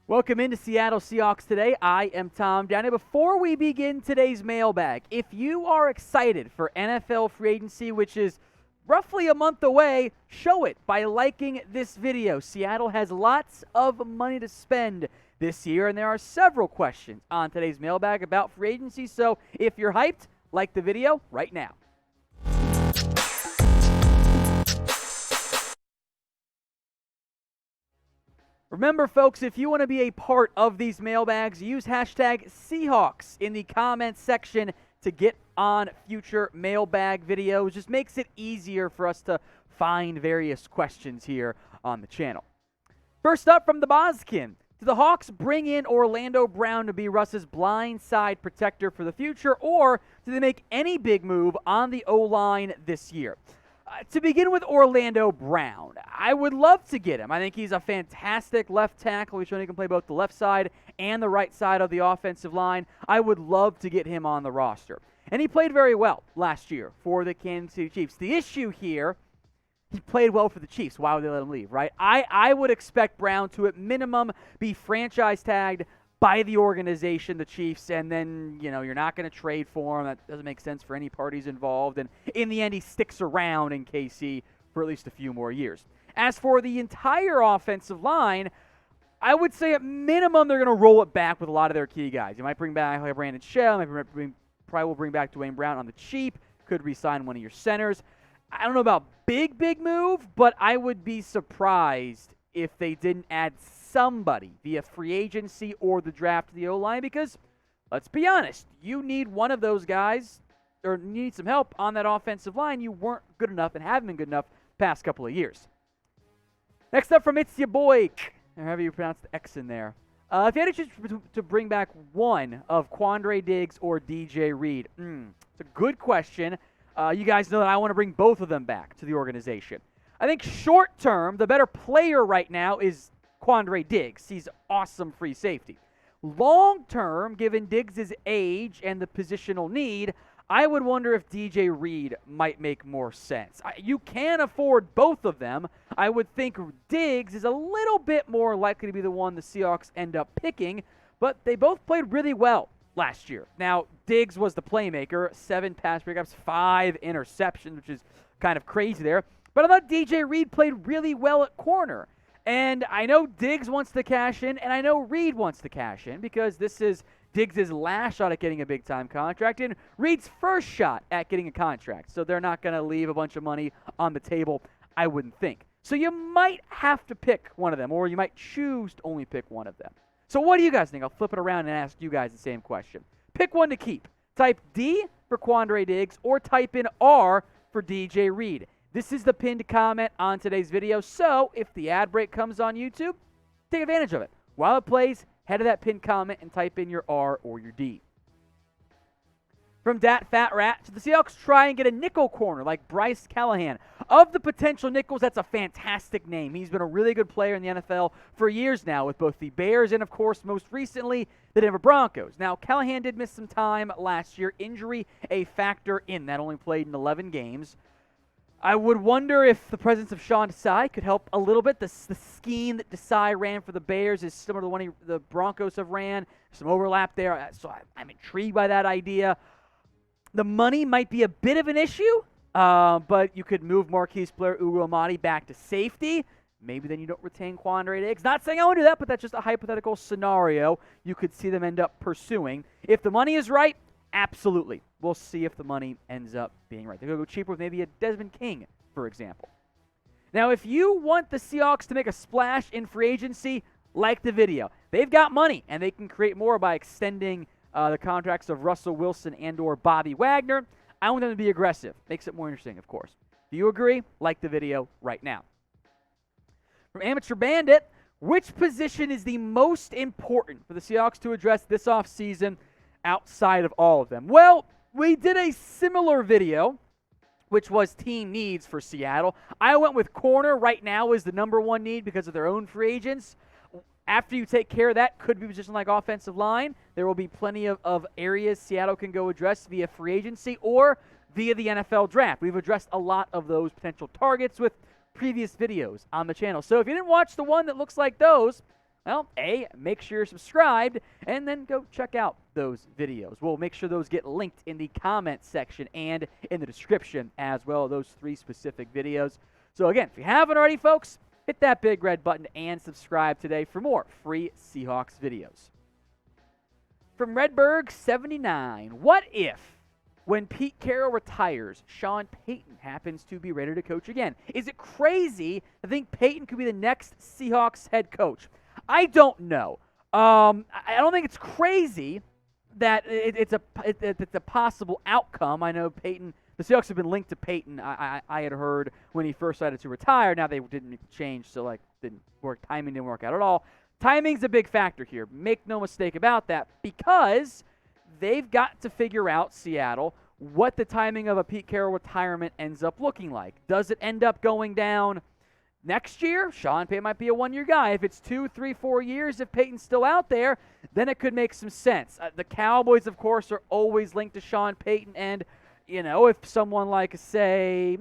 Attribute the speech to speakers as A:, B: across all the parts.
A: Welcome into Seattle Seahawks today. I am Tom Downey. Before we begin today's mailbag, if you are excited for NFL free agency, which is roughly a month away, show it by liking this video. Seattle has lots of money to spend this year, and there are several questions on today's mailbag about free agency. So if you're hyped, like the video right now. Remember, folks, if you want to be a part of these mailbags, use hashtag Seahawks in the comments section to get on future mailbag videos. Just makes it easier for us to find various questions here on the channel. First up from the Boskin. Do the Hawks bring in Orlando Brown to be Russ's blindside protector for the future, or do they make any big move on the O-line this year? To begin with Orlando Brown, I would love to get him. I think he's a fantastic left tackle. He's shown he can play both the left side and the right side of the offensive line. I would love to get him on the roster. And he played very well last year for the Kansas City Chiefs. The issue here, he played well for the Chiefs. Why would they let him leave, right? I would expect Brown to, at minimum, be franchise tagged by the organization, the Chiefs, and then, you're not going to trade for him. That doesn't make sense for any parties involved. And in the end, he sticks around in KC for at least a few more years. As for the entire offensive line, I would say at minimum they're going to roll it back with a lot of their key guys. You might bring back like Brandon Shell, probably will bring back Dwayne Brown on the cheap, could re-sign one of your centers. I don't know about big move, but I would be surprised if they didn't add somebody via free agency or the draft to the O-line, because let's be honest, you need one of those guys, or you need some help on that offensive line. You weren't good enough and haven't been good enough past couple of years. Next up from It's Your Boy, or however you pronounce the X in there. If you had to choose to bring back one of Quandre Diggs or DJ Reed, it's a good question. You guys know that I want to bring both of them back to the organization. I think short term, the better player right now is Quandre Diggs. He's awesome free safety. Long term, given Diggs' age and the positional need, I would wonder if DJ Reed might make more sense. You can afford both of them. I would think Diggs is a little bit more likely to be the one the Seahawks end up picking, but they both played really well last year. Now, Diggs was the playmaker, 7 pass breakups, 5 interceptions, which is kind of crazy there. But I thought DJ Reed played really well at corner. And I know Diggs wants to cash in, and I know Reed wants to cash in, because this is Diggs' last shot at getting a big-time contract and Reed's first shot at getting a contract. So they're not going to leave a bunch of money on the table, I wouldn't think. So you might have to pick one of them, or you might choose to only pick one of them. So what do you guys think? I'll flip it around and ask you guys the same question. Pick one to keep. Type D for Quandre Diggs, or type in R for DJ Reed. This is the pinned comment on today's video, so if the ad break comes on YouTube, take advantage of it. While it plays, head to that pinned comment and type in your R or your D. From Dat Fat Rat, should the Seahawks try and get a nickel corner like Bryce Callahan? Of the potential nickels, that's a fantastic name. He's been a really good player in the NFL for years now with both the Bears and, of course, most recently, the Denver Broncos. Now, Callahan did miss some time last year. Injury a factor in that, only played in 11 games. I would wonder if the presence of Sean Desai could help a little bit. The scheme that Desai ran for the Bears is similar to the one the Broncos have ran. Some overlap there, so I'm intrigued by that idea. The money might be a bit of an issue, but you could move Marquise Blair Ugo-Amadi back to safety. Maybe then you don't retain Quandre Diggs. Not saying I would do that, but that's just a hypothetical scenario you could see them end up pursuing. If the money is right, absolutely. We'll see if the money ends up being right. They're going to go cheaper with maybe a Desmond King, for example. Now, if you want the Seahawks to make a splash in free agency, like the video. They've got money, and they can create more by extending the contracts of Russell Wilson and or Bobby Wagner. I want them to be aggressive. Makes it more interesting, of course. Do you agree? Like the video right now. From Amateur Bandit, which position is the most important for the Seahawks to address this offseason outside of all of them? Well, we did a similar video, which was team needs for Seattle. I went with corner. Right now is the number one need because of their own free agents. After you take care of that, could be a position like offensive line. There will be plenty of areas Seattle can go address via free agency or via the NFL draft. We've addressed a lot of those potential targets with previous videos on the channel. So if you didn't watch the one that looks like those, Well, A, make sure you're subscribed, and then go check out those videos. We'll make sure those get linked in the comment section and in the description as well, those 3 specific videos. So again, if you haven't already, folks, hit that big red button and subscribe today for more free Seahawks videos. From Redberg79, what if, when Pete Carroll retires, Sean Payton happens to be ready to coach again? Is it crazy to think Payton could be the next Seahawks head coach? I don't know. I don't think it's crazy that it's a possible outcome. I know Payton, the Seahawks have been linked to Payton. I had heard when he first decided to retire. Now they didn't change, so didn't work. Timing didn't work out at all. Timing's a big factor here. Make no mistake about that, because they've got to figure out, Seattle, what the timing of a Pete Carroll retirement ends up looking like. Does it end up going down next year? Sean Payton might be a one-year guy. If it's 2, 3, 4 years, if Payton's still out there, then it could make some sense. The Cowboys, of course, are always linked to Sean Payton, and, if someone like, say,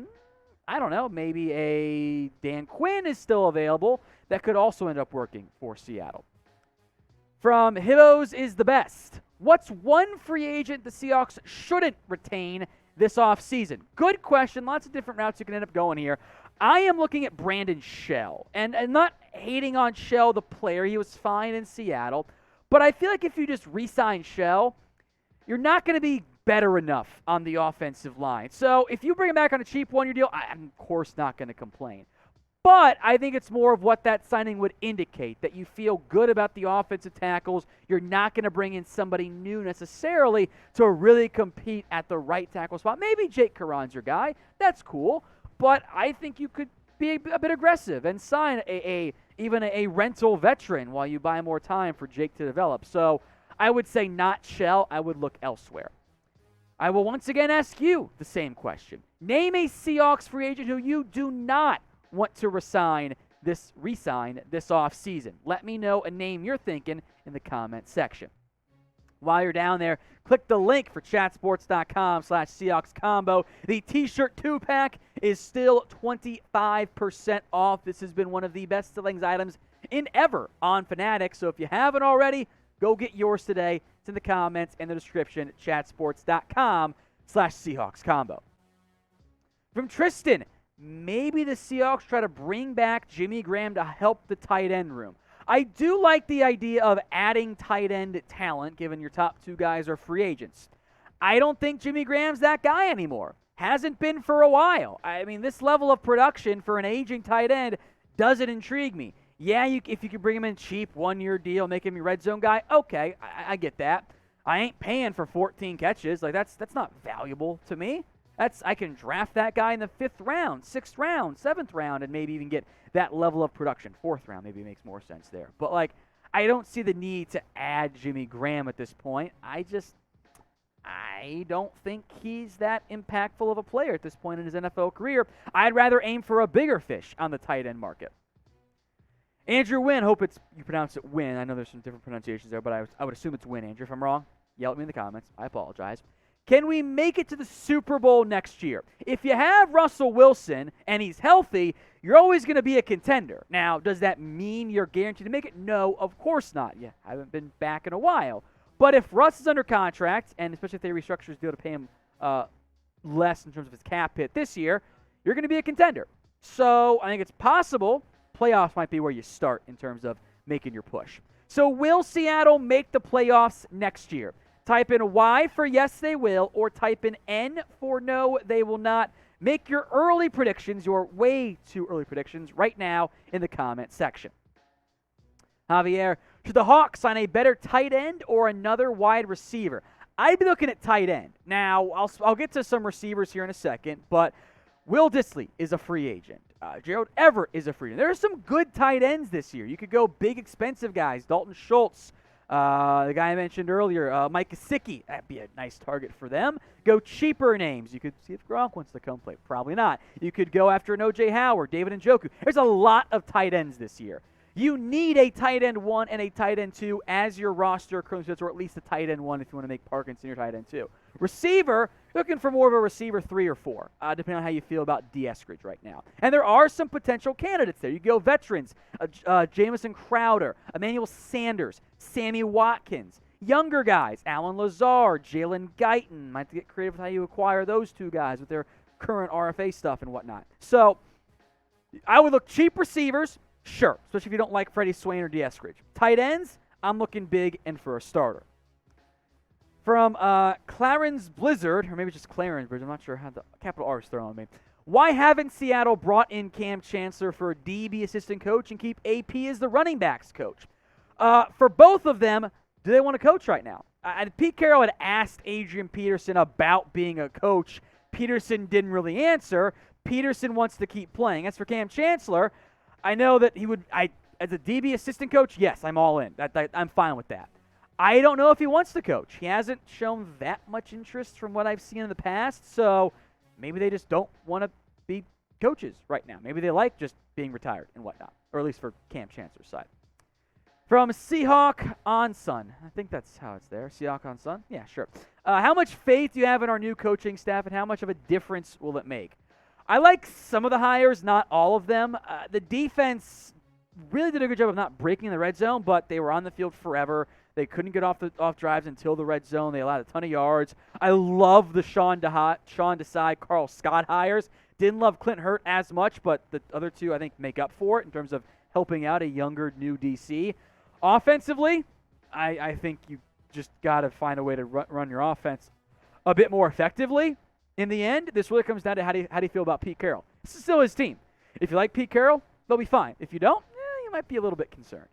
A: I don't know, maybe a Dan Quinn is still available, that could also end up working for Seattle. From Hibbos is the best. What's one free agent the Seahawks shouldn't retain this offseason? Good question. Lots of different routes you can end up going here. I am looking at Brandon Shell, and not hating on Shell, the player. He was fine in Seattle. But I feel like if you just re-sign Shell, you're not going to be better enough on the offensive line. So if you bring him back on a cheap one-year deal, I'm, of course, not going to complain. But I think it's more of what that signing would indicate, that you feel good about the offensive tackles. You're not going to bring in somebody new necessarily to really compete at the right tackle spot. Maybe Jake Curran's your guy. That's cool. But I think you could be a bit aggressive and sign even a rental veteran while you buy more time for Jake to develop. So I would say not Shell. I would look elsewhere. I will once again ask you the same question. Name a Seahawks free agent who you do not want to re-sign this offseason. Let me know a name you're thinking in the comment section. While you're down there, click the link for chatsports.com/Seahawks combo. The t-shirt 2-pack is still 25% off. This has been one of the best selling items in ever on Fanatics. So if you haven't already, go get yours today. It's in the comments and the description at chatsports.com/Seahawks combo. From Tristan, maybe the Seahawks try to bring back Jimmy Graham to help the tight end room. I do like the idea of adding tight end talent, given your top 2 guys are free agents. I don't think Jimmy Graham's that guy anymore. Hasn't been for a while. I mean, this level of production for an aging tight end doesn't intrigue me. Yeah, if you could bring him in cheap, one-year deal, make him your red zone guy, okay, I get that. I ain't paying for 14 catches. That's not valuable to me. I can draft that guy in the 5th round, 6th round, 7th round, and maybe even get that level of production. 4th round maybe makes more sense there. But, I don't see the need to add Jimmy Graham at this point. I don't think he's that impactful of a player at this point in his NFL career. I'd rather aim for a bigger fish on the tight end market. Andrew Wynn, hope you pronounce it Wynn. I know there's some different pronunciations there, but I would assume it's Wynn, Andrew. If I'm wrong, yell at me in the comments. I apologize. Can we make it to the Super Bowl next year? If you have Russell Wilson and he's healthy, you're always going to be a contender. Now, does that mean you're guaranteed to make it? No, of course not. You haven't been back in a while. But if Russ is under contract, and especially if they restructure his deal to pay him less in terms of his cap hit this year, you're going to be a contender. So I think it's possible playoffs might be where you start in terms of making your push. So will Seattle make the playoffs next year? Type in Y for yes, they will, or type in N for no, they will not. Make your early predictions, your way too early predictions, right now in the comment section. Javier, should the Hawks sign a better tight end or another wide receiver? I'd be looking at tight end. Now, I'll get to some receivers here in a second, but Will Dissly is a free agent. Gerald Everett is a free agent. There are some good tight ends this year. You could go big, expensive guys. Dalton Schultz, the guy I mentioned earlier, Mike Gesicki. That'd be a nice target for them. Go cheaper names. You could see if Gronk wants to come play. Probably not. You could go after an O.J. Howard, David Njoku. There's a lot of tight ends this year. You need a tight end 1 and a tight end 2 as your roster currently sits, or at least a tight end 1 if you want to make Parkinson your tight end 2. Receiver, looking for more of a receiver 3 or 4, depending on how you feel about D. Eskridge right now. And there are some potential candidates there. You go veterans, Jamison Crowder, Emmanuel Sanders, Sammy Watkins. Younger guys, Alan Lazard, Jalen Guyton. Might have to get creative with how you acquire those two guys with their current RFA stuff and whatnot. So I would look cheap receivers. Sure, especially if you don't like Freddie Swain or D. Eskridge. Tight ends, I'm looking big and for a starter. From Clarence Blizzard, or maybe just Clarence Blizzard, I'm not sure how the capital R is thrown on me. Why haven't Seattle brought in Kam Chancellor for a DB assistant coach and keep AP as the running backs coach? For both of them, do they want to coach right now? Pete Carroll had asked Adrian Peterson about being a coach. Peterson didn't really answer. Peterson wants to keep playing. As for Kam Chancellor, I know that he would, as a DB assistant coach, yes, I'm all in. I'm fine with that. I don't know if he wants to coach. He hasn't shown that much interest from what I've seen in the past, so maybe they just don't want to be coaches right now. Maybe they like just being retired and whatnot, or at least for Kam Chancellor's side. From Seahawk on Sun. I think that's how it's there. Seahawk on Sun? Yeah, sure. How much faith do you have in our new coaching staff, and how much of a difference will it make? I like some of the hires, not all of them. The defense really did a good job of not breaking the red zone, but they were on the field forever. They couldn't get off drives until the red zone. They allowed a ton of yards. I love the Sean Desai, Carl Scott hires. Didn't love Clint Hurt as much, but the other two, I think, make up for it in terms of helping out a younger, new DC. Offensively, I think you just got to find a way to run your offense a bit more effectively. In the end, this really comes down to how do you feel about Pete Carroll. This is still his team. If you like Pete Carroll, they'll be fine. If you don't, you might be a little bit concerned.